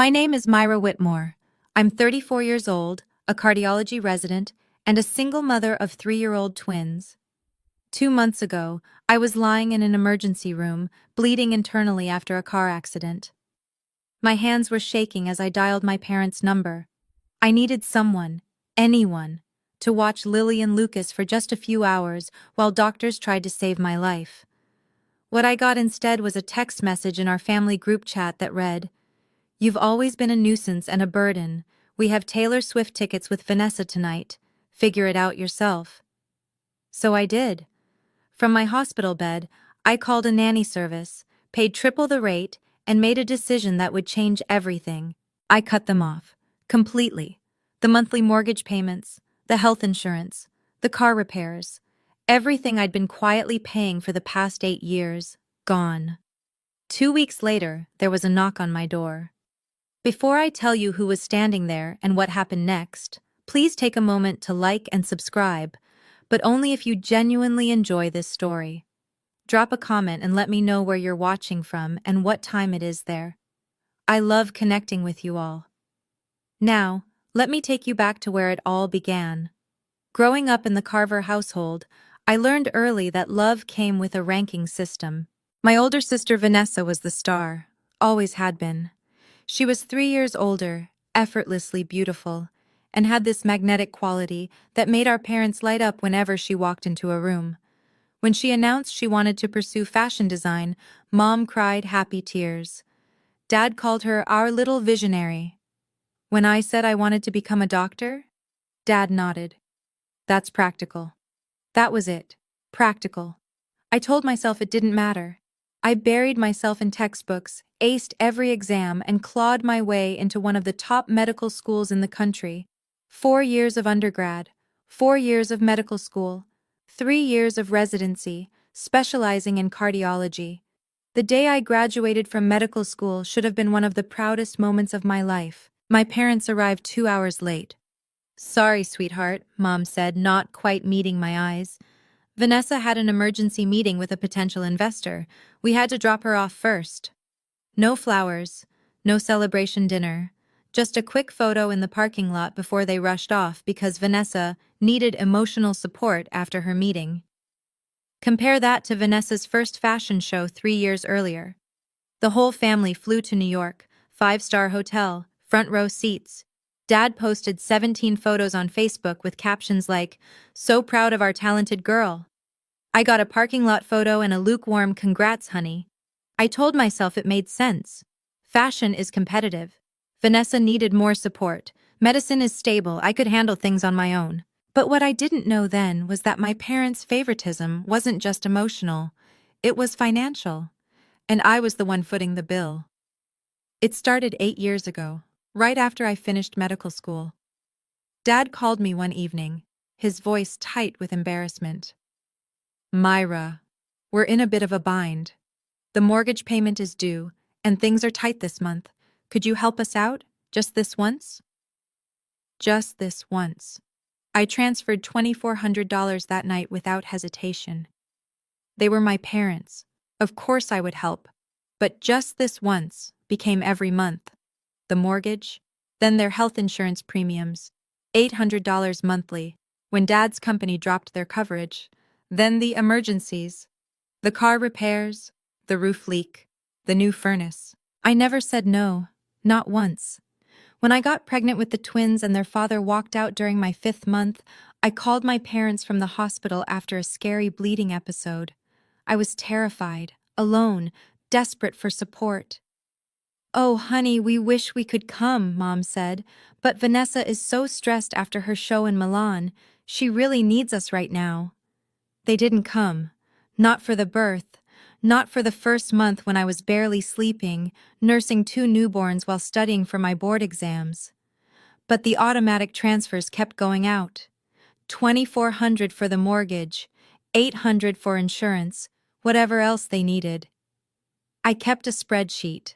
My name is Myra Whitmore. I'm 34 years old, a cardiology resident, and a single mother of 3-year-old twins. 2 months ago, I was lying in an emergency room, bleeding internally after a car accident. My hands were shaking as I dialed my parents' number. I needed someone, anyone, to watch Lily and Lucas for just a few hours while doctors tried to save my life. What I got instead was a text message in our family group chat that read, "You've always been a nuisance and a burden. We have Taylor Swift tickets with Vanessa tonight. Figure it out yourself." So I did. From my hospital bed, I called a nanny service, paid triple the rate, and made a decision that would change everything. I cut them off. Completely. The monthly mortgage payments, the health insurance, the car repairs. Everything I'd been quietly paying for the past 8 years, gone. 2 weeks later, there was a knock on my door. Before I tell you who was standing there and what happened next, please take a moment to like and subscribe, but only if you genuinely enjoy this story. Drop a comment and let me know where you're watching from and what time it is there. I love connecting with you all. Now, let me take you back to where it all began. Growing up in the Carver household, I learned early that love came with a ranking system. My older sister Vanessa was the star, always had been. She was 3 years older, effortlessly beautiful, and had this magnetic quality that made our parents light up whenever she walked into a room. When she announced she wanted to pursue fashion design, Mom cried happy tears. Dad called her our little visionary. When I said I wanted to become a doctor, Dad nodded. That's practical. That was it. Practical. I told myself it didn't matter. I buried myself in textbooks, aced every exam, and clawed my way into one of the top medical schools in the country. 4 years of undergrad, 4 years of medical school, 3 years of residency, specializing in cardiology. The day I graduated from medical school should have been one of the proudest moments of my life. My parents arrived 2 hours late. "Sorry, sweetheart," Mom said, not quite meeting my eyes. "Vanessa had an emergency meeting with a potential investor. We had to drop her off first." No flowers, no celebration dinner, just a quick photo in the parking lot before they rushed off because Vanessa needed emotional support after her meeting. Compare that to Vanessa's first fashion show 3 years earlier. The whole family flew to New York, 5-star hotel, front row seats. Dad posted 17 photos on Facebook with captions like, "So proud of our talented girl." I got a parking lot photo and a lukewarm "Congrats, honey." I told myself it made sense. Fashion is competitive. Vanessa needed more support. Medicine is stable. I could handle things on my own. But what I didn't know then was that my parents' favoritism wasn't just emotional. It was financial. And I was the one footing the bill. It started 8 years ago, right after I finished medical school. Dad called me one evening, his voice tight with embarrassment. "Myra, we're in a bit of a bind. The mortgage payment is due, and things are tight this month. Could you help us out, just this once?" Just this once. I transferred $2,400 that night without hesitation. They were my parents. Of course I would help. But just this once became every month. The mortgage, then their health insurance premiums, $800 monthly, when Dad's company dropped their coverage, then the emergencies, the car repairs, the roof leak, the new furnace. I never said no, not once. When I got pregnant with the twins and their father walked out during my 5th month, I called my parents from the hospital after a scary bleeding episode. I was terrified, alone, desperate for support. "Oh, honey, we wish we could come," Mom said, "but Vanessa is so stressed after her show in Milan. She really needs us right now." They didn't come. Not for the birth. Not for the first month when I was barely sleeping, nursing 2 newborns while studying for my board exams. But the automatic transfers kept going out. $2,400 for the mortgage, $800 for insurance, whatever else they needed. I kept a spreadsheet.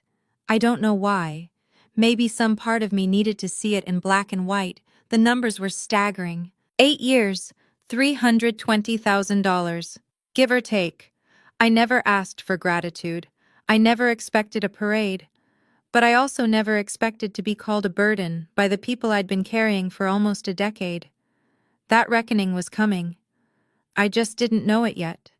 I don't know why. Maybe some part of me needed to see it in black and white. The numbers were staggering. 8 years, $320,000. Give or take. I never asked for gratitude. I never expected a parade. But I also never expected to be called a burden by the people I'd been carrying for almost a decade. That reckoning was coming. I just didn't know it yet.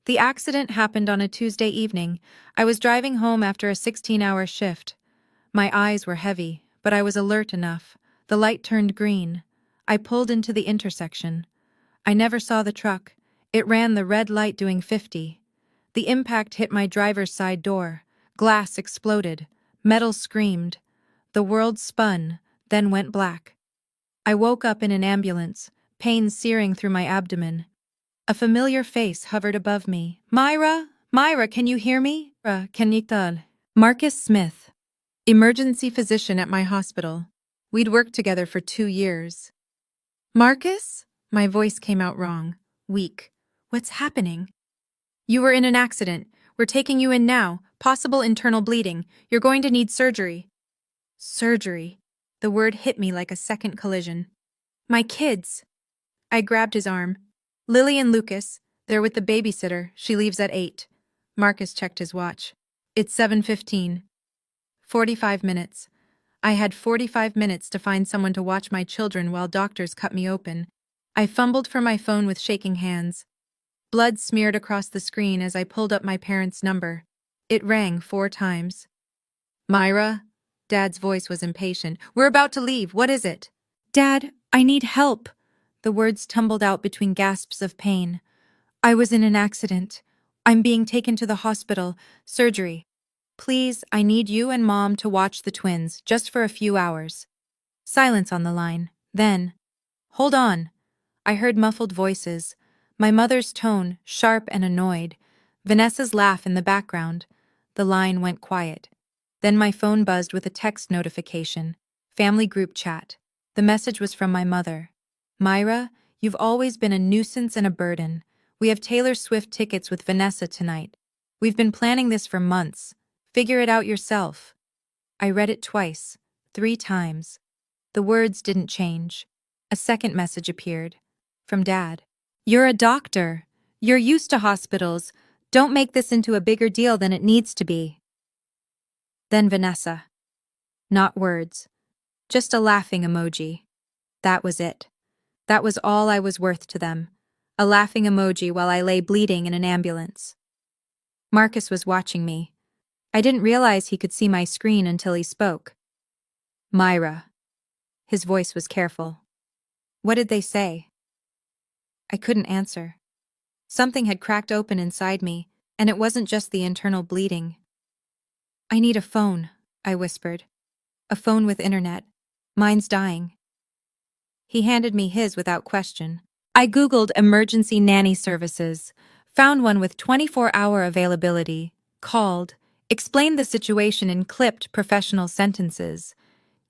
The accident happened on a Tuesday evening. I was driving home after a 16-hour shift. My eyes were heavy, but I was alert enough. The light turned green. I pulled into the intersection. I never saw the truck. It ran the red light doing 50. The impact hit my driver's side door. Glass exploded. Metal screamed. The world spun, then went black. I woke up in an ambulance, pain searing through my abdomen. A familiar face hovered above me. Myra? Myra, can you hear me? Can you tell? Marcus Smith, emergency physician at my hospital. We'd worked together for 2 years. Marcus? My voice came out wrong, weak. What's happening? You were in an accident. We're taking you in now. Possible internal bleeding. You're going to need surgery. Surgery. The word hit me like a second collision. My kids. I grabbed his arm. Lily and Lucas. They're with the babysitter. She leaves at 8. Marcus checked his watch. It's 7:15. 45 minutes. I had 45 minutes to find someone to watch my children while doctors cut me open. I fumbled for my phone with shaking hands. Blood smeared across the screen as I pulled up my parents' number. It rang 4 times. Myra? Dad's voice was impatient. We're about to leave. What is it? Dad, I need help. The words tumbled out between gasps of pain. I was in an accident. I'm being taken to the hospital. Surgery. Please, I need you and Mom to watch the twins, just for a few hours. Silence on the line. Then, hold on. I heard muffled voices. My mother's tone, sharp and annoyed. Vanessa's laugh in the background. The line went quiet. Then my phone buzzed with a text notification. Family group chat. The message was from my mother. Myra, you've always been a nuisance and a burden. We have Taylor Swift tickets with Vanessa tonight. We've been planning this for months. Figure it out yourself. I read it twice, 3 times. The words didn't change. A second message appeared. From Dad. You're a doctor. You're used to hospitals. Don't make this into a bigger deal than it needs to be. Then Vanessa. Not words. Just a laughing emoji. That was it. That was all I was worth to them. A laughing emoji while I lay bleeding in an ambulance. Marcus was watching me. I didn't realize he could see my screen until he spoke. Myra. His voice was careful. What did they say? I couldn't answer. Something had cracked open inside me, and it wasn't just the internal bleeding. I need a phone, I whispered. A phone with internet. Mine's dying. He handed me his without question. I Googled emergency nanny services, found one with 24-hour availability, called, explained the situation in clipped professional sentences.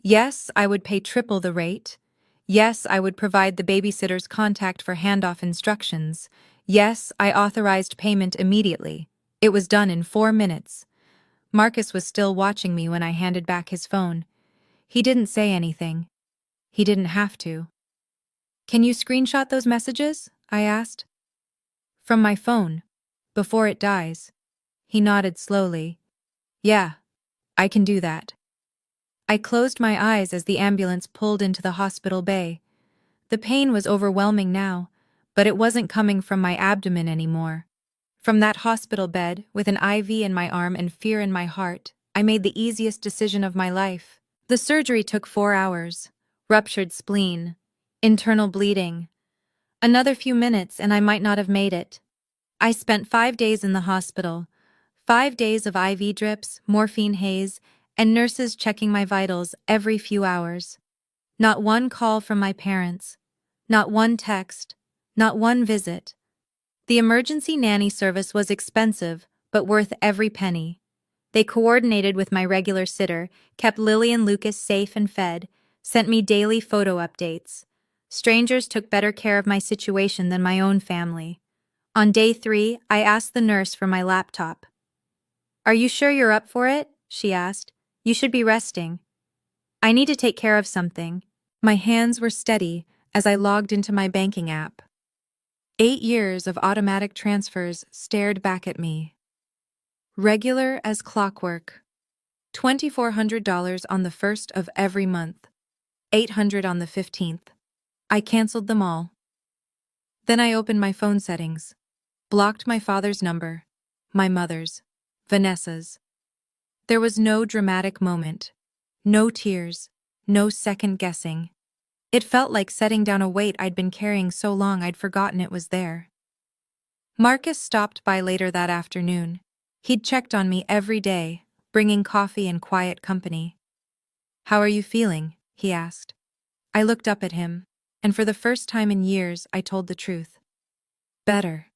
Yes, I would pay triple the rate. Yes, I would provide the babysitter's contact for handoff instructions. Yes, I authorized payment immediately. It was done in 4 minutes. Marcus was still watching me when I handed back his phone. He didn't say anything. He didn't have to. Can you screenshot those messages? I asked. From my phone, before it dies. He nodded slowly. Yeah, I can do that. I closed my eyes as the ambulance pulled into the hospital bay. The pain was overwhelming now, but it wasn't coming from my abdomen anymore. From that hospital bed, with an IV in my arm and fear in my heart, I made the easiest decision of my life. The surgery took 4 hours. Ruptured spleen. Internal bleeding. Another few minutes and I might not have made it. I spent 5 days in the hospital. 5 days of IV drips, morphine haze, and nurses checking my vitals every few hours. Not one call from my parents. Not one text. Not one visit. The emergency nanny service was expensive, but worth every penny. They coordinated with my regular sitter, kept Lily and Lucas safe and fed, sent me daily photo updates. Strangers took better care of my situation than my own family. On day 3, I asked the nurse for my laptop. Are you sure you're up for it? She asked. You should be resting. I need to take care of something. My hands were steady as I logged into my banking app. 8 years of automatic transfers stared back at me. Regular as clockwork. $2,400 on the 1st of every month, $800 on the 15th. I canceled them all. Then I opened my phone settings, blocked my father's number, my mother's, Vanessa's. There was no dramatic moment, no tears, no second guessing. It felt like setting down a weight I'd been carrying so long I'd forgotten it was there. Marcus stopped by later that afternoon. He'd checked on me every day, bringing coffee and quiet company. "How are you feeling?" he asked. I looked up at him, and for the first time in years, I told the truth. Better.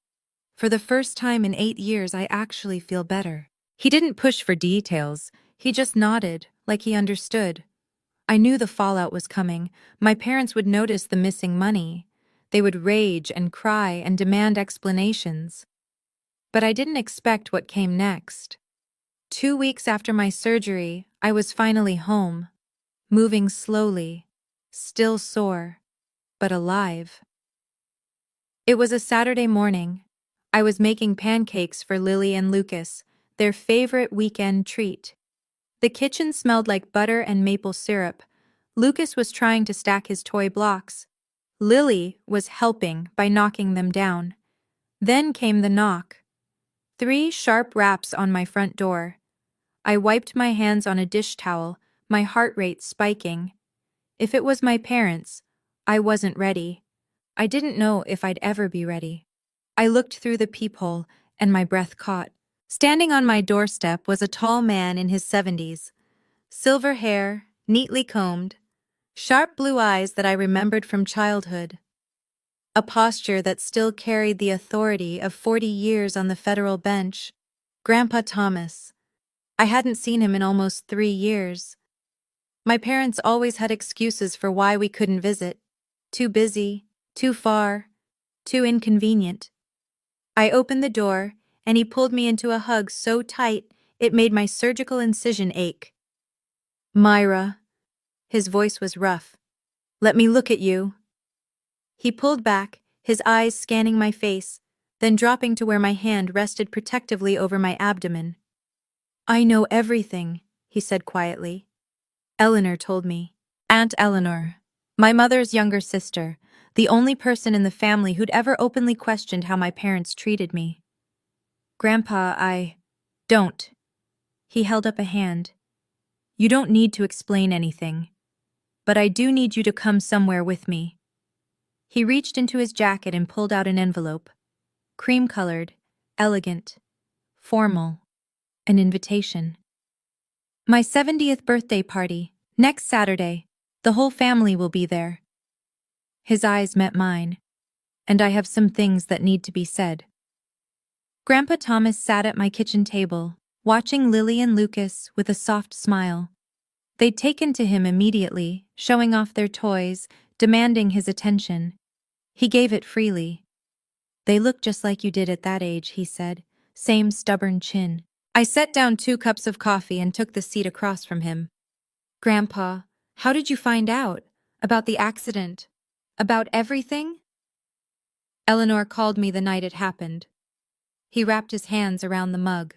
For the first time in 8 years, I actually feel better. He didn't push for details, he just nodded, like he understood. I knew the fallout was coming. My parents would notice the missing money. They would rage and cry and demand explanations. But I didn't expect what came next. 2 weeks after my surgery, I was finally home, moving slowly, still sore, but alive. It was a Saturday morning. I was making pancakes for Lily and Lucas, their favorite weekend treat. The kitchen smelled like butter and maple syrup. Lucas was trying to stack his toy blocks. Lily was helping by knocking them down. Then came the knock. 3 sharp raps on my front door. I wiped my hands on a dish towel, my heart rate spiking. If it was my parents, I wasn't ready. I didn't know if I'd ever be ready. I looked through the peephole, and my breath caught. Standing on my doorstep was a tall man in his 70s. Silver hair, neatly combed, sharp blue eyes that I remembered from childhood. A posture that still carried the authority of 40 years on the federal bench. Grandpa Thomas. I hadn't seen him in almost 3 years. My parents always had excuses for why we couldn't visit. Too busy, too far, too inconvenient. I opened the door, and he pulled me into a hug so tight it made my surgical incision ache. "Myra." His voice was rough. "Let me look at you." He pulled back, his eyes scanning my face, then dropping to where my hand rested protectively over my abdomen. "I know everything," he said quietly. "Eleanor told me." Aunt Eleanor, my mother's younger sister, the only person in the family who'd ever openly questioned how my parents treated me. "Grandpa, Don't." He held up a hand. "You don't need to explain anything. But I do need you to come somewhere with me." He reached into his jacket and pulled out an envelope. Cream-colored, elegant, formal. An invitation. "My 70th birthday party, next Saturday. The whole family will be there." His eyes met mine, and I have some things that need to be said. Grandpa Thomas sat at my kitchen table, watching Lily and Lucas with a soft smile. They'd taken to him immediately, showing off their toys, demanding his attention. He gave it freely. "They look just like you did at that age," he said, same stubborn chin. I set down 2 cups of coffee and took the seat across from him. "Grandpa, how did you find out? About the accident? About everything?" "Eleanor called me the night it happened." He wrapped his hands around the mug.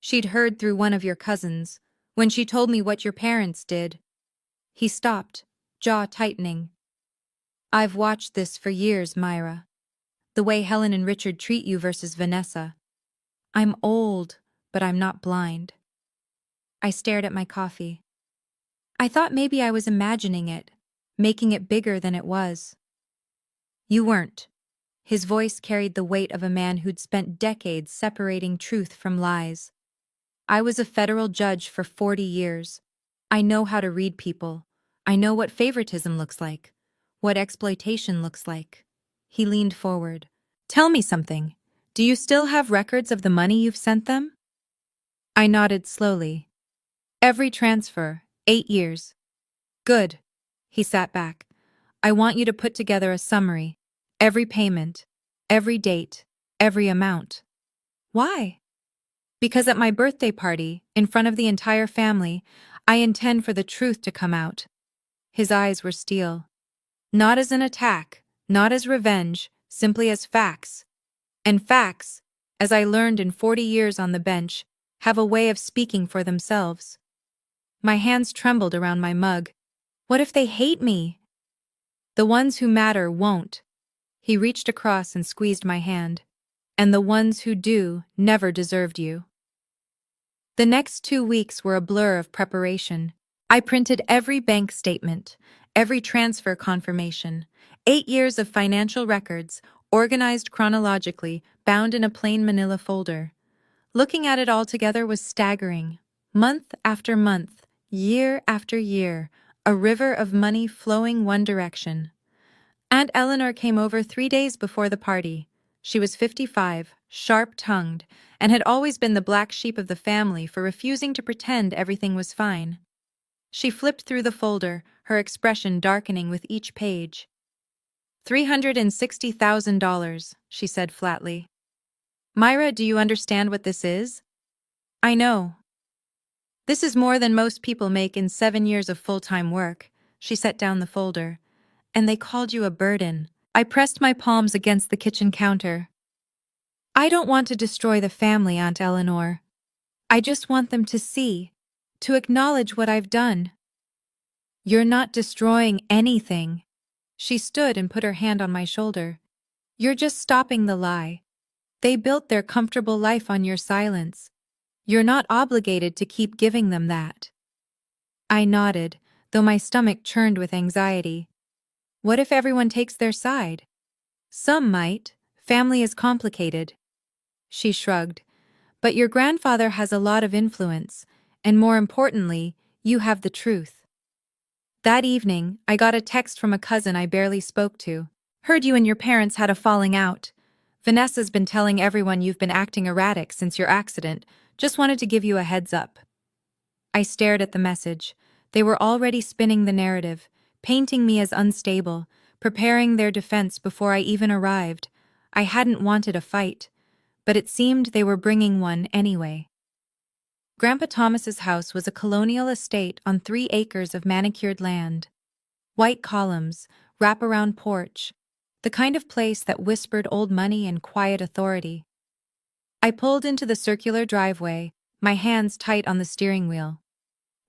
"She'd heard through one of your cousins, when she told me what your parents did." He stopped, jaw tightening. "I've watched this for years, Myra. The way Helen and Richard treat you versus Vanessa. I'm old, but I'm not blind." I stared at my coffee. I thought maybe I was imagining it, making it bigger than it was. "You weren't." His voice carried the weight of a man who'd spent decades separating truth from lies. "I was a federal judge for 40 years. I know how to read people. I know what favoritism looks like, what exploitation looks like." He leaned forward. "Tell me something. Do you still have records of the money you've sent them?" I nodded slowly. "Every transfer, 8 years." "Good." He sat back. "I want you to put together a summary. Every payment, every date, every amount." "Why?" "Because at my birthday party, in front of the entire family, I intend for the truth to come out." His eyes were steel. "Not as an attack, not as revenge, simply as facts. And facts, as I learned in 40 years on the bench, have a way of speaking for themselves. My hands trembled around my mug. What if they hate me? The ones who matter won't. He reached across and squeezed my hand. And the ones who do never deserved you. The next 2 weeks were a blur of preparation. I printed every bank statement, every transfer confirmation, 8 years of financial records, organized chronologically, bound in a plain manila folder. Looking at it all together was staggering. Month after month, year after year, a river of money flowing one direction. Aunt Eleanor came over 3 days before the party. She was 55, sharp-tongued, and had always been the black sheep of the family for refusing to pretend everything was fine. She flipped through the folder, her expression darkening with each page. $360,000, she said flatly. Myra, do you understand what this is? I know. This is more than most people make in 7 years of full-time work. She set down the folder. And they called you a burden. I pressed my palms against the kitchen counter. I don't want to destroy the family, Aunt Eleanor. I just want them to see, to acknowledge what I've done. You're not destroying anything. She stood and put her hand on my shoulder. You're just stopping the lie. They built their comfortable life on your silence. You're not obligated to keep giving them that. I nodded, though my stomach churned with anxiety. What if everyone takes their side? Some might. Family is complicated. She shrugged. But your grandfather has a lot of influence, and more importantly, you have the truth. That evening, I got a text from a cousin I barely spoke to. Heard you and your parents had a falling out. Vanessa's been telling everyone you've been acting erratic since your accident. Just wanted to give you a heads up. I stared at the message. They were already spinning the narrative, painting me as unstable, preparing their defense before I even arrived. I hadn't wanted a fight, but it seemed they were bringing one anyway. Grandpa Thomas's house was a colonial estate on 3 acres of manicured land. White columns, wraparound porch, the kind of place that whispered old money and quiet authority. I pulled into the circular driveway, my hands tight on the steering wheel.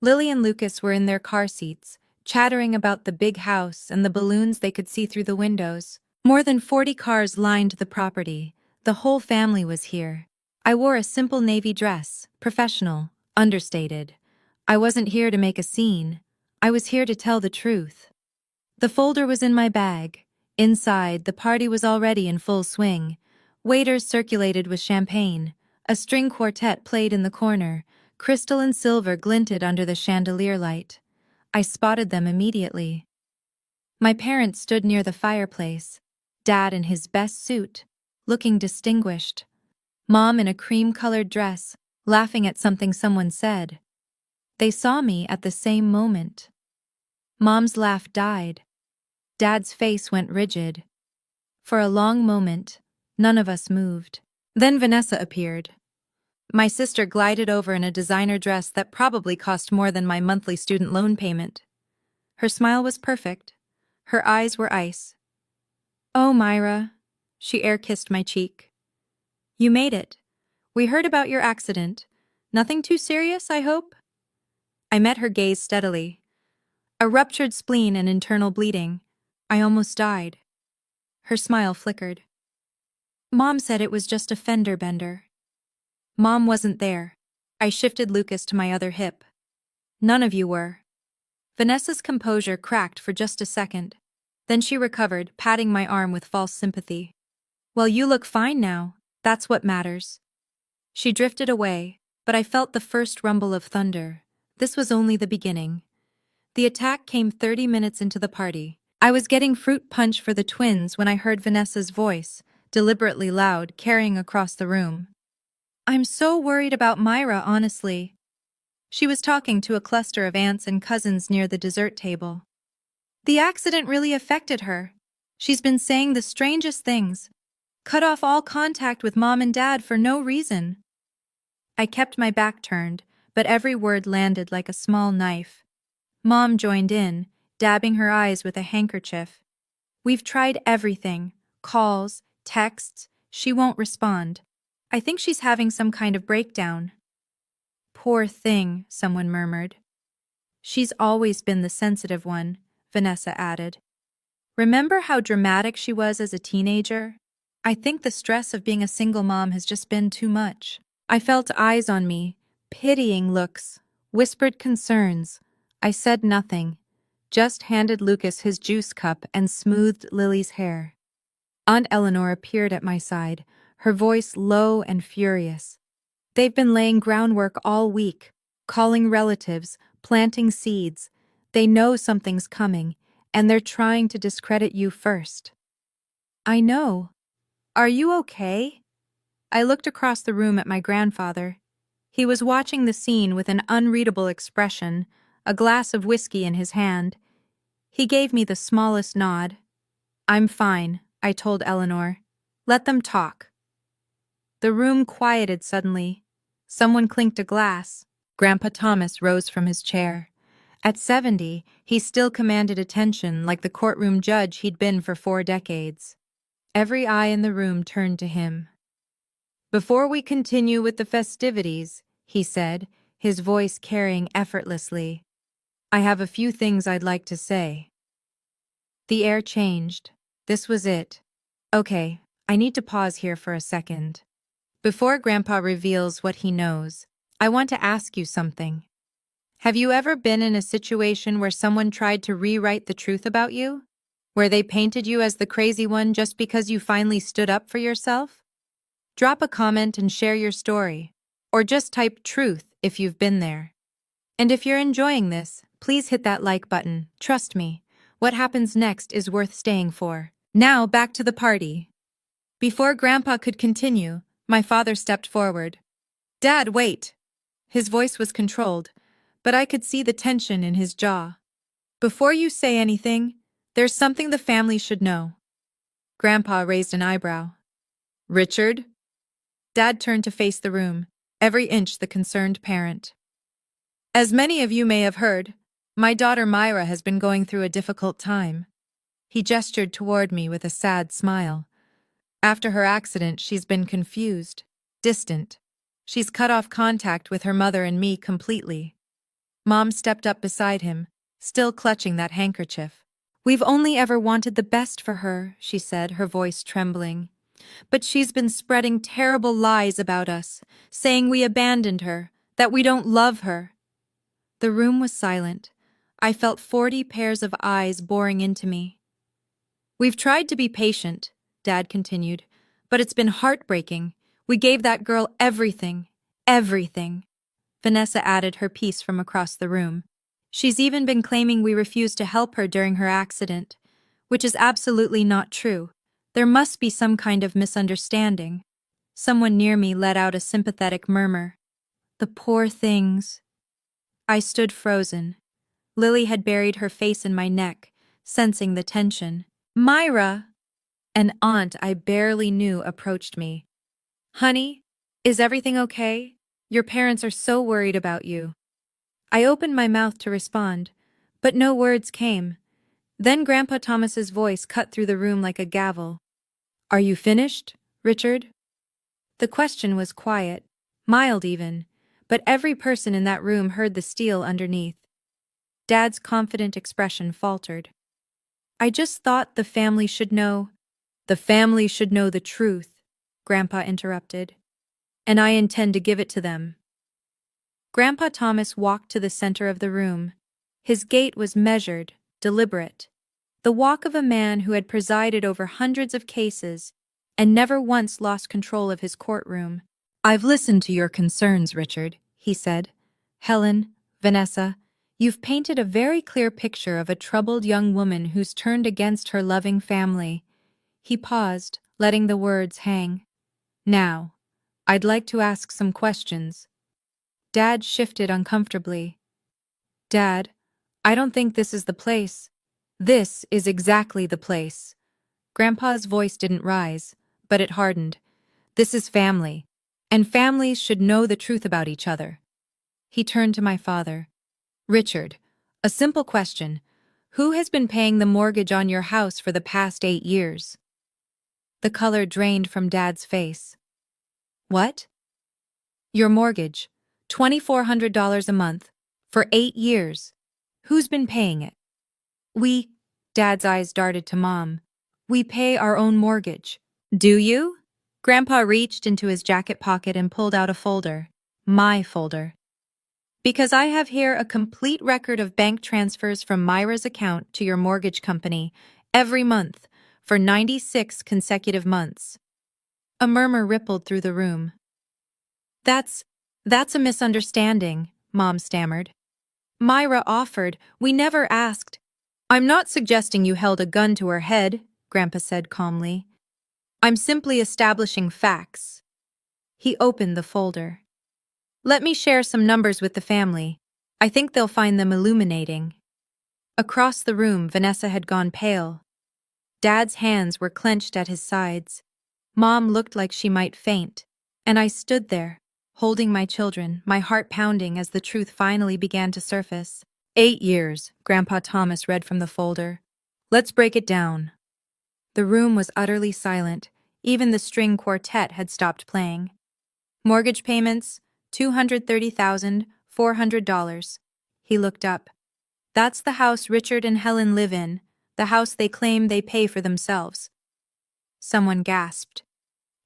Lily and Lucas were in their car seats, chattering about the big house and the balloons they could see through the windows. More than 40 cars lined the property. The whole family was here. I wore a simple navy dress, professional, understated. I wasn't here to make a scene. I was here to tell the truth. The folder was in my bag. Inside, the party was already in full swing. Waiters circulated with champagne. A string quartet played in the corner. Crystal and silver glinted under the chandelier light. I spotted them immediately. My parents stood near the fireplace. Dad in his best suit, looking distinguished. Mom in a cream-colored dress, laughing at something someone said. They saw me at the same moment. Mom's laugh died. Dad's face went rigid. For a long moment, none of us moved. Then Vanessa appeared. My sister glided over in a designer dress that probably cost more than my monthly student loan payment. Her smile was perfect. Her eyes were ice. Oh, Myra. She air-kissed my cheek. You made it. We heard about your accident. Nothing too serious, I hope? I met her gaze steadily. A ruptured spleen and internal bleeding. I almost died. Her smile flickered. Mom said it was just a fender bender. Mom wasn't there. I shifted Lucas to my other hip. None of you were. Vanessa's composure cracked for just a second. Then she recovered, patting my arm with false sympathy. Well, you look fine now. That's what matters. She drifted away, but I felt the first rumble of thunder. This was only the beginning. The attack came 30 minutes into the party. I was getting fruit punch for the twins when I heard Vanessa's voice, deliberately loud, carrying across the room. I'm so worried about Myra, honestly. She was talking to a cluster of aunts and cousins near the dessert table. The accident really affected her. She's been saying the strangest things. Cut off all contact with Mom and Dad for no reason. I kept my back turned, but every word landed like a small knife. Mom joined in, dabbing her eyes with a handkerchief. We've tried everything. Calls, texts. She won't respond. I think she's having some kind of breakdown. Poor thing, someone murmured. She's always been the sensitive one, Vanessa added. Remember how dramatic she was as a teenager? I think the stress of being a single mom has just been too much. I felt eyes on me, pitying looks, whispered concerns. I said nothing, just handed Lucas his juice cup and smoothed Lily's hair. Aunt Eleanor appeared at my side, her voice low and furious. They've been laying groundwork all week, calling relatives, planting seeds. They know something's coming, and they're trying to discredit you first. I know. Are you okay? I looked across the room at my grandfather. He was watching the scene with an unreadable expression, a glass of whiskey in his hand. He gave me the smallest nod. I'm fine, I told Eleanor. Let them talk. The room quieted suddenly. Someone clinked a glass. Grandpa Thomas rose from his chair. At 70, he still commanded attention like the courtroom judge he'd been for 4 decades. Every eye in the room turned to him. Before we continue with the festivities, he said, his voice carrying effortlessly, I have a few things I'd like to say. The air changed. This was it. Okay, I need to pause here for a second. Before Grandpa reveals what he knows, I want to ask you something. Have you ever been in a situation where someone tried to rewrite the truth about you? Where they painted you as the crazy one just because you finally stood up for yourself? Drop a comment and share your story. Or just type truth if you've been there. And if you're enjoying this, please hit that like button. Trust me, what happens next is worth staying for. Now back to the party. Before Grandpa could continue, my father stepped forward. Dad, wait! His voice was controlled, but I could see the tension in his jaw. Before you say anything, there's something the family should know. Grandpa raised an eyebrow. Richard? Dad turned to face the room, every inch the concerned parent. As many of you may have heard, my daughter Myra has been going through a difficult time. He gestured toward me with a sad smile. After her accident, she's been confused, distant. She's cut off contact with her mother and me completely. Mom stepped up beside him, still clutching that handkerchief. We've only ever wanted the best for her, she said, her voice trembling. But she's been spreading terrible lies about us, saying we abandoned her, that we don't love her. The room was silent. I felt 40 pairs of eyes boring into me. We've tried to be patient, Dad continued, but it's been heartbreaking. We gave that girl everything, everything. Vanessa added her piece from across the room. She's even been claiming we refused to help her during her accident, which is absolutely not true. There must be some kind of misunderstanding. Someone near me let out a sympathetic murmur. The poor things. I stood frozen. Lily had buried her face in my neck, sensing the tension. Myra! An aunt I barely knew approached me. Honey, is everything okay? Your parents are so worried about you. I opened my mouth to respond, but no words came. Then Grandpa Thomas's voice cut through the room like a gavel. Are you finished, Richard? The question was quiet, mild even, but every person in that room heard the steel underneath. Dad's confident expression faltered. I just thought the family should know. The family should know the truth, Grandpa interrupted. And I intend to give it to them. Grandpa Thomas walked to the center of the room. His gait was measured, deliberate. The walk of a man who had presided over hundreds of cases and never once lost control of his courtroom. I've listened to your concerns, Richard, he said. Helen, Vanessa, you've painted a very clear picture of a troubled young woman who's turned against her loving family. He paused, letting the words hang. Now, I'd like to ask some questions. Dad shifted uncomfortably. Dad, I don't think this is the place. This is exactly the place. Grandpa's voice didn't rise, but it hardened. This is family, and families should know the truth about each other. He turned to my father. Richard, a simple question. Who has been paying the mortgage on your house for the past 8 years? The color drained from Dad's face. What? Your mortgage, $2,400 a month. For 8 years. Who's been paying it? We. Dad's eyes darted to Mom. We pay our own mortgage. Do you? Grandpa reached into his jacket pocket and pulled out a folder. My folder. Because I have here a complete record of bank transfers from Myra's account to your mortgage company every month for 96 consecutive months. A murmur rippled through the room. That's a misunderstanding, Mom stammered. Myra offered. We never asked. I'm not suggesting you held a gun to her head, Grandpa said calmly. I'm simply establishing facts. He opened the folder. Let me share some numbers with the family. I think they'll find them illuminating. Across the room, Vanessa had gone pale. Dad's hands were clenched at his sides. Mom looked like she might faint. And I stood there, holding my children, my heart pounding as the truth finally began to surface. 8 years, Grandpa Thomas read from the folder. Let's break it down. The room was utterly silent. Even the string quartet had stopped playing. Mortgage payments, $230,400. He looked up. That's the house Richard and Helen live in, the house they claim they pay for themselves. Someone gasped.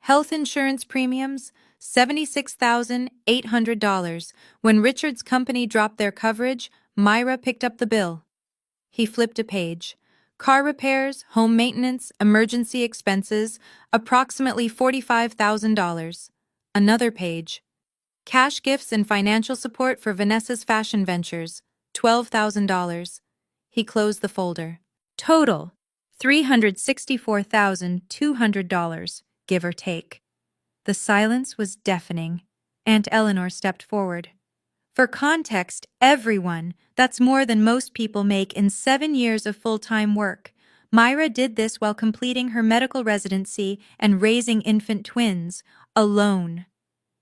Health insurance premiums, $76,800. When Richard's company dropped their coverage, Myra picked up the bill. He flipped a page. Car repairs, home maintenance, emergency expenses, approximately $45,000. Another page. Cash gifts and financial support for Vanessa's fashion ventures, $12,000. He closed the folder. Total, $364,200, give or take. The silence was deafening. Aunt Eleanor stepped forward. For context, everyone, that's more than most people make in 7 years of full-time work. Myra did this while completing her medical residency and raising infant twins, alone.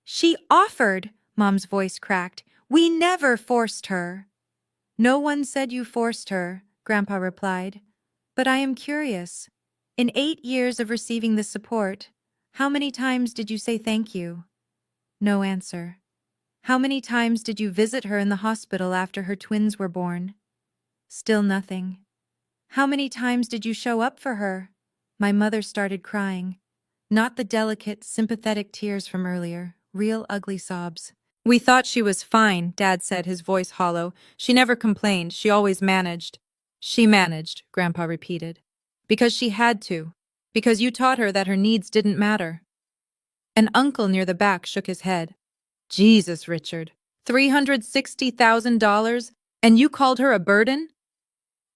She offered, Mom's voice cracked. We never forced her. No one said you forced her, Grandpa replied. But I am curious. In 8 years of receiving this support, how many times did you say thank you? No answer. How many times did you visit her in the hospital after her twins were born? Still nothing. How many times did you show up for her? My mother started crying. Not the delicate, sympathetic tears from earlier, real ugly sobs. We thought she was fine, Dad said, his voice hollow. She never complained, she always managed. She managed, Grandpa repeated. Because she had to. Because you taught her that her needs didn't matter. An uncle near the back shook his head. Jesus, Richard. $360,000, and you called her a burden?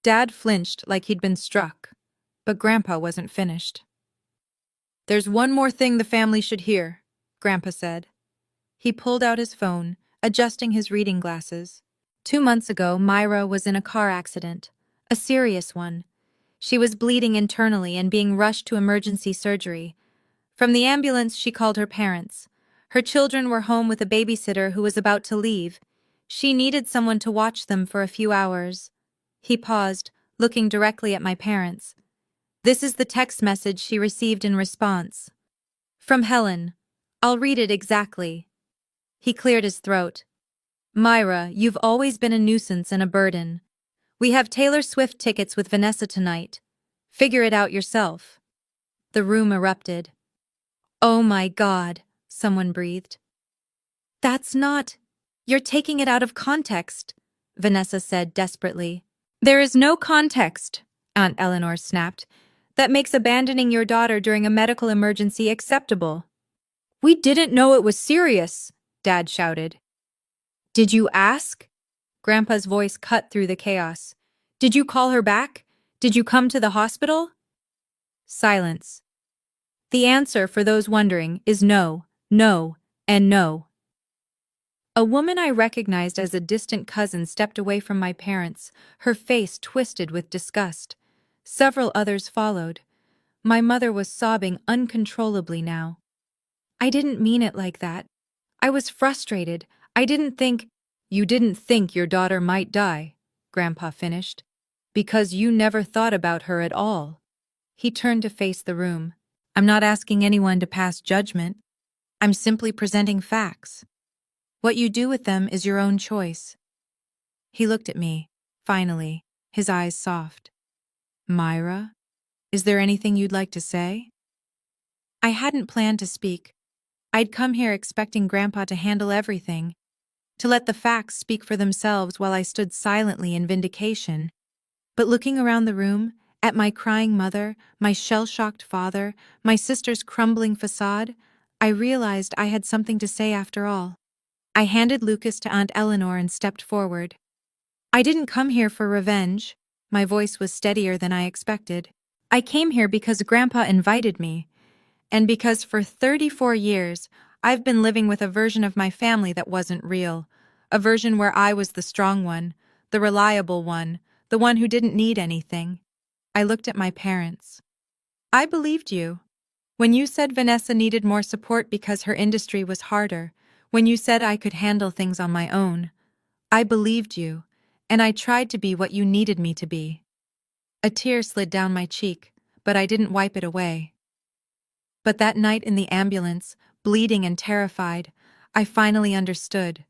Dad flinched like he'd been struck, but Grandpa wasn't finished. There's one more thing the family should hear, Grandpa said. He pulled out his phone, adjusting his reading glasses. 2 months ago, Myra was in a car accident, a serious one. She was bleeding internally and being rushed to emergency surgery. From the ambulance, she called her parents. Her children were home with a babysitter who was about to leave. She needed someone to watch them for a few hours. He paused, looking directly at my parents. This is the text message she received in response. From Helen. I'll read it exactly. He cleared his throat. Myra, you've always been a nuisance and a burden. We have Taylor Swift tickets with Vanessa tonight. Figure it out yourself. The room erupted. Oh my God, someone breathed. That's not... You're taking it out of context, Vanessa said desperately. There is no context, Aunt Eleanor snapped, that makes abandoning your daughter during a medical emergency acceptable. We didn't know it was serious, Dad shouted. Did you ask? Grandpa's voice cut through the chaos. Did you call her back? Did you come to the hospital? Silence. The answer, for those wondering, is no, no, and no. A woman I recognized as a distant cousin stepped away from my parents, her face twisted with disgust. Several others followed. My mother was sobbing uncontrollably now. I didn't mean it like that. I was frustrated. I didn't think... You didn't think your daughter might die, Grandpa finished, because you never thought about her at all. He turned to face the room. I'm not asking anyone to pass judgment. I'm simply presenting facts. What you do with them is your own choice. He looked at me, finally, his eyes soft. Myra, is there anything you'd like to say? I hadn't planned to speak. I'd come here expecting Grandpa to handle everything, to let the facts speak for themselves while I stood silently in vindication. But looking around the room, at my crying mother, my shell-shocked father, my sister's crumbling facade, I realized I had something to say after all. I handed Lucas to Aunt Eleanor and stepped forward. I didn't come here for revenge. My voice was steadier than I expected. I came here because Grandpa invited me, and because for 34 years, I've been living with a version of my family that wasn't real. A version where I was the strong one, the reliable one, the one who didn't need anything. I looked at my parents. I believed you. When you said Vanessa needed more support because her industry was harder, when you said I could handle things on my own, I believed you, and I tried to be what you needed me to be. A tear slid down my cheek, but I didn't wipe it away. But that night in the ambulance, bleeding and terrified, I finally understood.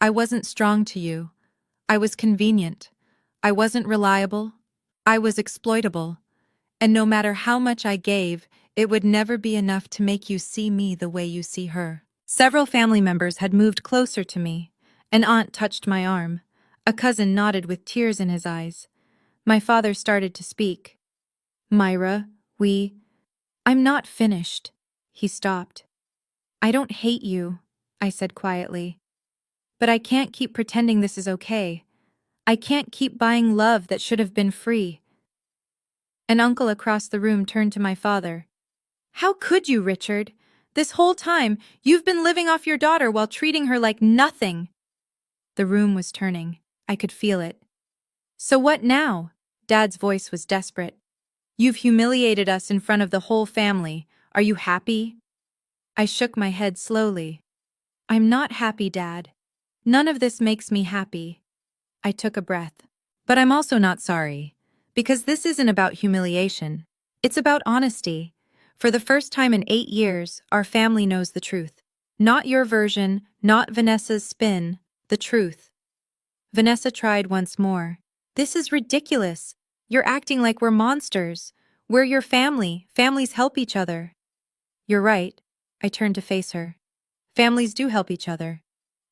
I wasn't strong to you. I was convenient. I wasn't reliable. I was exploitable. And no matter how much I gave, it would never be enough to make you see me the way you see her. Several family members had moved closer to me. An aunt touched my arm. A cousin nodded with tears in his eyes. My father started to speak. Myra, I'm not finished. He stopped. I don't hate you, I said quietly. But I can't keep pretending this is okay. I can't keep buying love that should have been free. An uncle across the room turned to my father. How could you, Richard? This whole time, you've been living off your daughter while treating her like nothing. The room was turning. I could feel it. So what now? Dad's voice was desperate. You've humiliated us in front of the whole family. Are you happy? I shook my head slowly. I'm not happy, Dad. None of this makes me happy. I took a breath. But I'm also not sorry. Because this isn't about humiliation. It's about honesty. For the first time in 8 years, our family knows the truth. Not your version, not Vanessa's spin, the truth. Vanessa tried once more. This is ridiculous. You're acting like we're monsters. We're your family. Families help each other. You're right. I turned to face her. Families do help each other.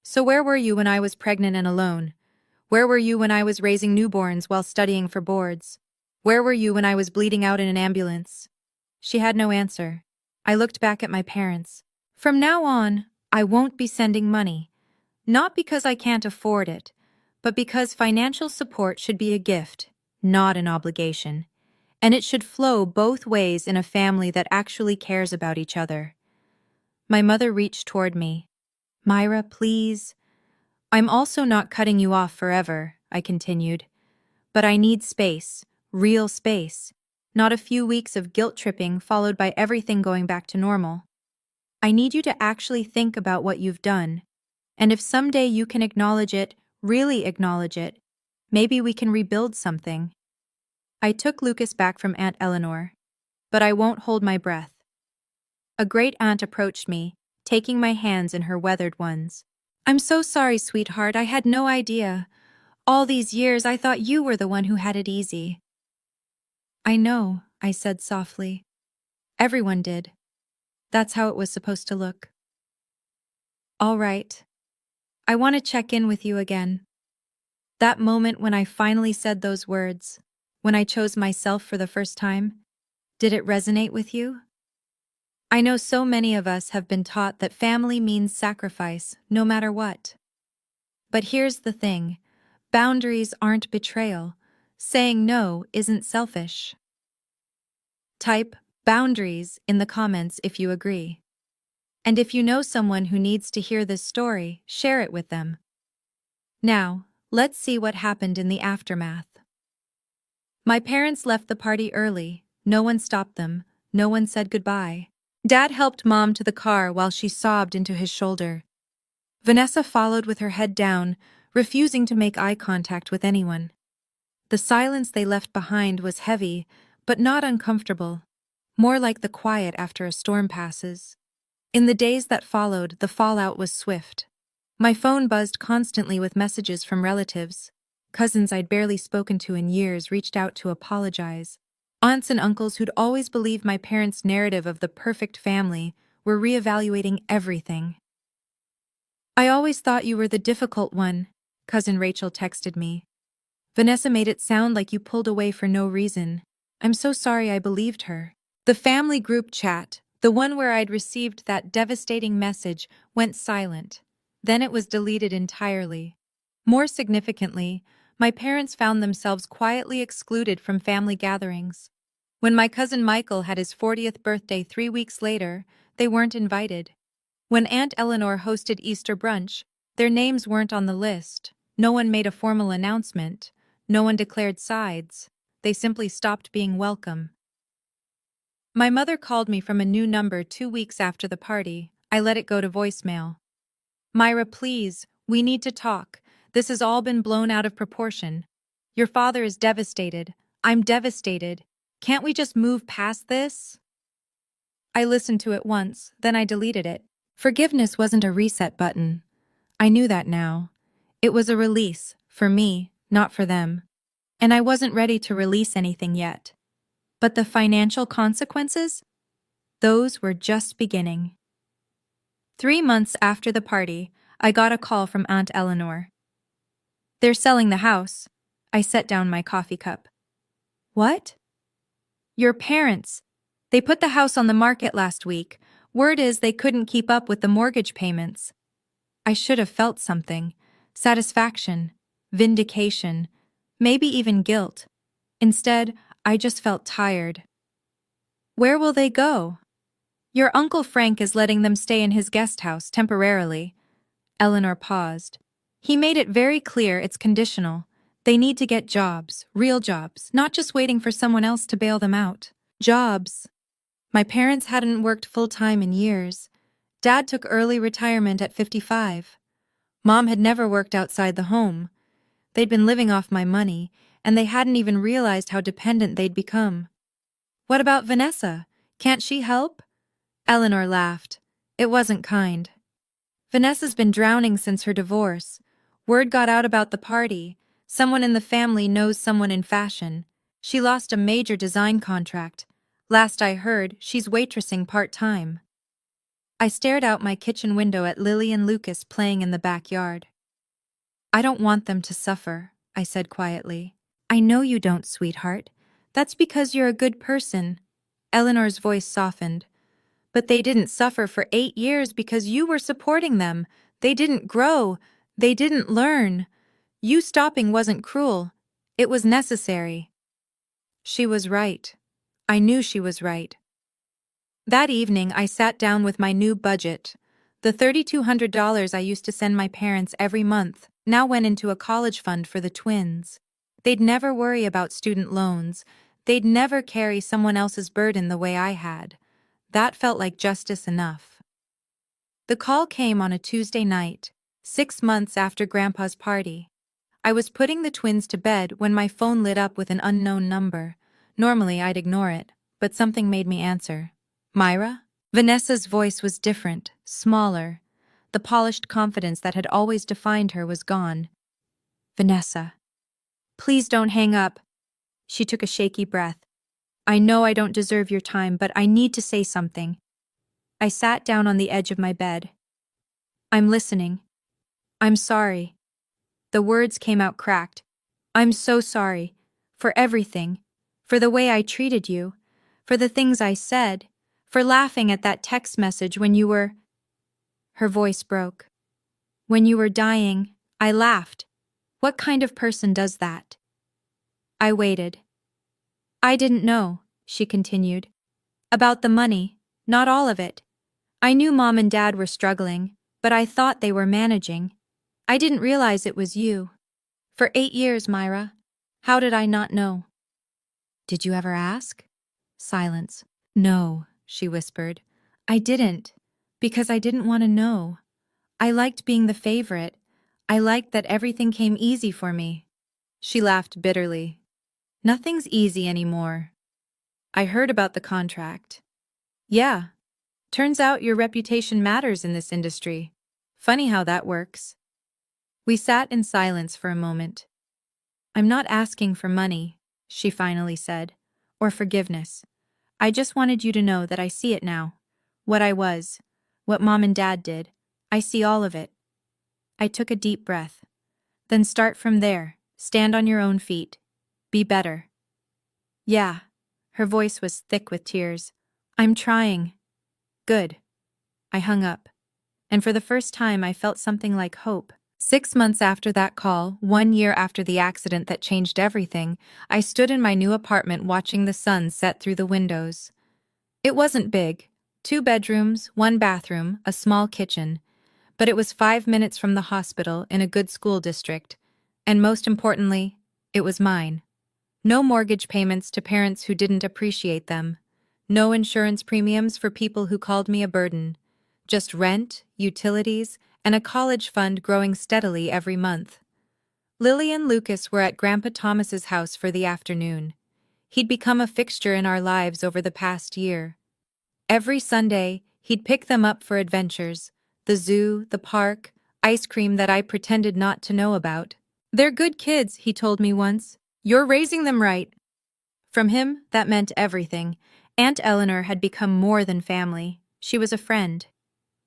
So where were you when I was pregnant and alone? Where were you when I was raising newborns while studying for boards? Where were you when I was bleeding out in an ambulance? She had no answer. I looked back at my parents. From now on, I won't be sending money. Not because I can't afford it, but because financial support should be a gift, not an obligation. And it should flow both ways in a family that actually cares about each other. My mother reached toward me. Myra, please. I'm also not cutting you off forever, I continued. But I need space, real space, not a few weeks of guilt-tripping followed by everything going back to normal. I need you to actually think about what you've done. And if someday you can acknowledge it, really acknowledge it, maybe we can rebuild something. I took Lucas back from Aunt Eleanor. But I won't hold my breath. A great aunt approached me, taking my hands in her weathered ones. I'm so sorry, sweetheart, I had no idea. All these years I thought you were the one who had it easy. I know, I said softly. Everyone did. That's how it was supposed to look. All right. I want to check in with you again. That moment when I finally said those words, when I chose myself for the first time, did it resonate with you? I know so many of us have been taught that family means sacrifice, no matter what. But here's the thing. Boundaries aren't betrayal. Saying no isn't selfish. Type boundaries in the comments if you agree. And if you know someone who needs to hear this story, share it with them. Now, let's see what happened in the aftermath. My parents left the party early. No one stopped them. No one said goodbye. Dad helped Mom to the car while she sobbed into his shoulder. Vanessa followed with her head down, refusing to make eye contact with anyone. The silence they left behind was heavy, but not uncomfortable, more like the quiet after a storm passes. In the days that followed, the fallout was swift. My phone buzzed constantly with messages from relatives. Cousins I'd barely spoken to in years reached out to apologize. Aunts and uncles who'd always believed my parents' narrative of the perfect family were reevaluating everything. "I always thought you were the difficult one," Cousin Rachel texted me. "Vanessa made it sound like you pulled away for no reason. I'm so sorry I believed her." The family group chat, the one where I'd received that devastating message, went silent. Then it was deleted entirely. More significantly, my parents found themselves quietly excluded from family gatherings. When my cousin Michael had his 40th birthday 3 weeks later, they weren't invited. When Aunt Eleanor hosted Easter brunch, their names weren't on the list. No one made a formal announcement. No one declared sides. They simply stopped being welcome. My mother called me from a new number 2 weeks after the party. I let it go to voicemail. "Myra, please, we need to talk. This has all been blown out of proportion. Your father is devastated. I'm devastated. Can't we just move past this?" I listened to it once, then I deleted it. Forgiveness wasn't a reset button. I knew that now. It was a release, for me, not for them. And I wasn't ready to release anything yet. But the financial consequences? Those were just beginning. 3 months after the party, I got a call from Aunt Eleanor. "They're selling the house." I set down my coffee cup. "What?" "Your parents. They put the house on the market last week. Word is they couldn't keep up with the mortgage payments." I should have felt something. Satisfaction. Vindication. Maybe even guilt. Instead, I just felt tired. "Where will they go?" "Your Uncle Frank is letting them stay in his guest house temporarily." Eleanor paused. "He made it very clear it's conditional. They need to get jobs, real jobs, not just waiting for someone else to bail them out." Jobs. My parents hadn't worked full-time in years. Dad took early retirement at 55. Mom had never worked outside the home. They'd been living off my money, and they hadn't even realized how dependent they'd become. "What about Vanessa? Can't she help?" Eleanor laughed. It wasn't kind. "Vanessa's been drowning since her divorce. Word got out about the party. Someone in the family knows someone in fashion. She lost a major design contract. Last I heard, she's waitressing part-time." I stared out my kitchen window at Lily and Lucas playing in the backyard. "I don't want them to suffer," I said quietly. "I know you don't, sweetheart. That's because you're a good person." Eleanor's voice softened. "But they didn't suffer for 8 years because you were supporting them. They didn't grow. They didn't learn. You stopping wasn't cruel. It was necessary." She was right. I knew she was right. That evening, I sat down with my new budget. The $3,200 I used to send my parents every month now went into a college fund for the twins. They'd never worry about student loans. They'd never carry someone else's burden the way I had. That felt like justice enough. The call came on a Tuesday night, 6 months after Grandpa's party. I was putting the twins to bed when my phone lit up with an unknown number. Normally, I'd ignore it, but something made me answer. "Myra?" Vanessa's voice was different, smaller. The polished confidence that had always defined her was gone. "Vanessa." "Please don't hang up." She took a shaky breath. "I know I don't deserve your time, but I need to say something." I sat down on the edge of my bed. "I'm listening." "I'm sorry." The words came out cracked. "I'm so sorry. For everything. For the way I treated you. For the things I said. For laughing at that text message when you were—" Her voice broke. "When you were dying, I laughed. What kind of person does that?" I waited. "I didn't know," she continued. "About the money. Not all of it. I knew Mom and Dad were struggling, but I thought they were managing. I didn't realize it was you. For 8 years, Myra. How did I not know?" "Did you ever ask?" Silence. "No," she whispered. "I didn't. Because I didn't want to know. I liked being the favorite. I liked that everything came easy for me." She laughed bitterly. "Nothing's easy anymore." I heard about the contract. "Yeah. Turns out your reputation matters in this industry." Funny how that works. We sat in silence for a moment. I'm not asking for money, she finally said, or forgiveness. I just wanted you to know that I see it now. What I was, what Mom and Dad did. I see all of it. I took a deep breath. Then start from there. Stand on your own feet. Be better. Yeah. Her voice was thick with tears. I'm trying. Good. I hung up. And for the first time I felt something like hope. 6 months after that call, 1 year after the accident that changed everything, I stood in my new apartment watching the sun set through the windows. It wasn't big. 2 bedrooms, 1 bathroom, a small kitchen. But it was 5 minutes from the hospital in a good school district. And most importantly, it was mine. No mortgage payments to parents who didn't appreciate them. No insurance premiums for people who called me a burden. Just rent, utilities, and a college fund growing steadily every month. Lily and Lucas were at Grandpa Thomas's house for the afternoon. He'd become a fixture in our lives over the past year. Every Sunday, he'd pick them up for adventures, the zoo, the park, ice cream that I pretended not to know about. They're good kids, he told me once. You're raising them right. From him, that meant everything. Aunt Eleanor had become more than family. She was a friend.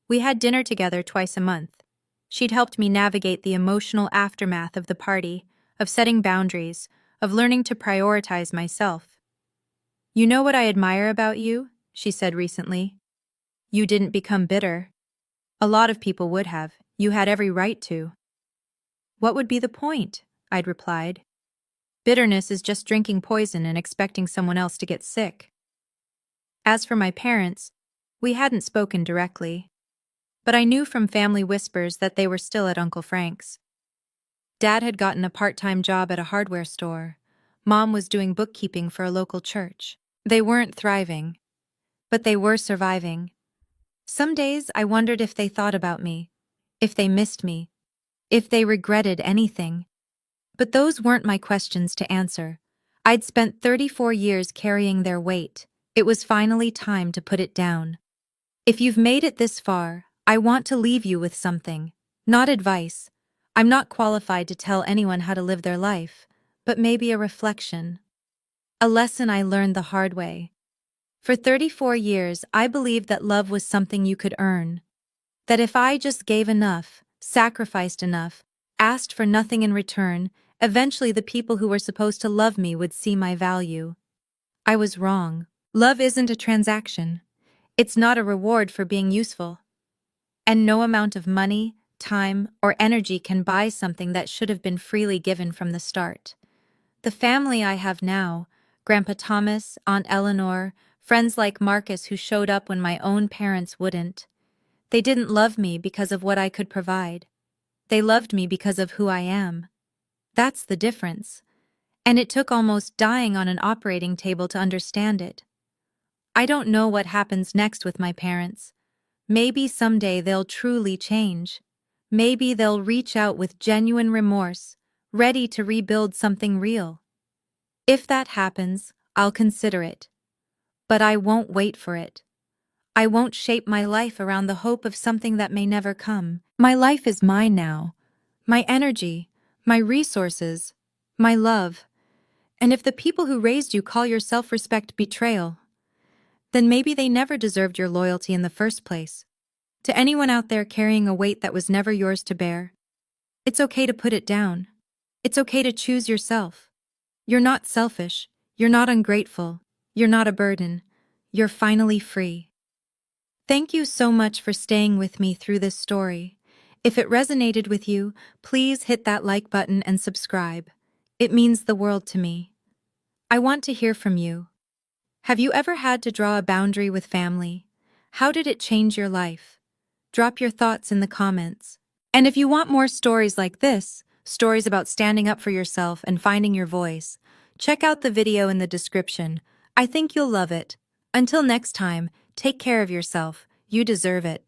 We had dinner together twice a month. She'd helped me navigate the emotional aftermath of the party, of setting boundaries, of learning to prioritize myself. You know what I admire about you? She said recently. You didn't become bitter. A lot of people would have. You had every right to. What would be the point? I'd replied. Bitterness is just drinking poison and expecting someone else to get sick. As for my parents, we hadn't spoken directly. But I knew from family whispers that they were still at Uncle Frank's. Dad had gotten a part-time job at a hardware store. Mom was doing bookkeeping for a local church. They weren't thriving, but they were surviving. Some days I wondered if they thought about me, if they missed me, if they regretted anything. But those weren't my questions to answer. I'd spent 34 years carrying their weight. It was finally time to put it down. If you've made it this far, I want to leave you with something. Not advice. I'm not qualified to tell anyone how to live their life, but maybe a reflection. A lesson I learned the hard way. For 34 years, I believed that love was something you could earn. That if I just gave enough, sacrificed enough, asked for nothing in return, eventually the people who were supposed to love me would see my value. I was wrong. Love isn't a transaction. It's not a reward for being useful. And no amount of money, time, or energy can buy something that should have been freely given from the start. The family I have now, Grandpa Thomas, Aunt Eleanor, friends like Marcus who showed up when my own parents wouldn't. They didn't love me because of what I could provide. They loved me because of who I am. That's the difference. And it took almost dying on an operating table to understand it. I don't know what happens next with my parents. Maybe someday they'll truly change. Maybe they'll reach out with genuine remorse, ready to rebuild something real. If that happens, I'll consider it. But I won't wait for it. I won't shape my life around the hope of something that may never come. My life is mine now. My energy, my resources, my love. And if the people who raised you call your self-respect betrayal, then maybe they never deserved your loyalty in the first place. To anyone out there carrying a weight that was never yours to bear, it's okay to put it down. It's okay to choose yourself. You're not selfish. You're not ungrateful. You're not a burden. You're finally free. Thank you so much for staying with me through this story. If it resonated with you, please hit that like button and subscribe. It means the world to me. I want to hear from you. Have you ever had to draw a boundary with family? How did it change your life? Drop your thoughts in the comments. And if you want more stories like this, stories about standing up for yourself and finding your voice, check out the video in the description. I think you'll love it. Until next time, take care of yourself. You deserve it.